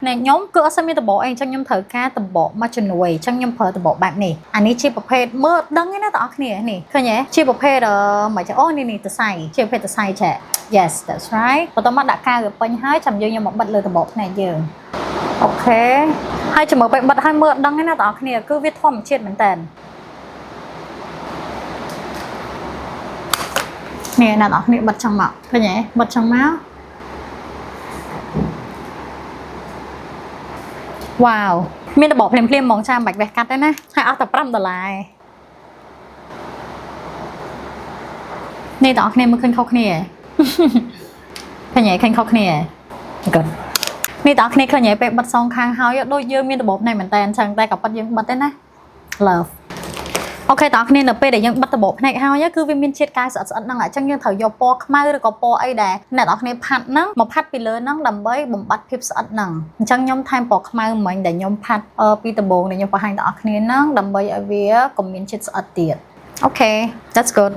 này nhóm cửa xem như tập bộ anh trong nhóm thở ca tập bộ mà chuẩn nuôi trong nhóm phở tập bộ bạn này anh ấy chỉ bọc hết mơ đắng ấy nó tỏ kia này khơi nhé chỉ bọc hết mà cho ô này từ sai chỉ bọc hết từ sai trẻ yes that's right và tao mắt đã ca được bánh hai chầm dương như một bật lời tập bộ này dương ok hai chầm một bật hai mơ đắng ấy nó tỏ kia cứ viết form chết mình tàn nè nào tỏ kia bật trong mạo khơi nhé bật trong máu wow មានតបភ្លាមភ្លាមហ្មងចាំបាច់វេះកាត់ទេណាហើយអស់តែ$5នេះតើអស់គ្នាមើលឃើញខុសគ្នាឃើញឃើញខុសគ្នា good នេះតើអស់គ្នាឃើញពេលបិទសងខាងហើយដូចយើងមានតបnàyមែនតើអញ្ចឹងតែក៏ប៉ិតយើងបិទទេណា love អូខេតើអស់គ្នានៅពេលដែលយើងបិទតបភ្នែកហើយគឺវាមានជាតិកាយស្អិតស្អិតហ្នឹងអញ្ចឹងយើងត្រូវយកពណ៌ខ្មៅឬក៏ពណ៌អីដែលអ្នកនរគ្នាផាត់ហ្នឹងមកផាត់ពីលើហ្នឹងដើម្បីបំបត្តិភាពស្អិតហ្នឹងអញ្ចឹងខ្ញុំថែមពណ៌ខ្មៅមិញដែលខ្ញុំផាត់ពីដំបូងដែលខ្ញុំបង្ហាញដល់អ្នកនរគ្នាហ្នឹងដើម្បីឲ្យវាកុំមានជាតិស្អិតទៀតអូខេ that's good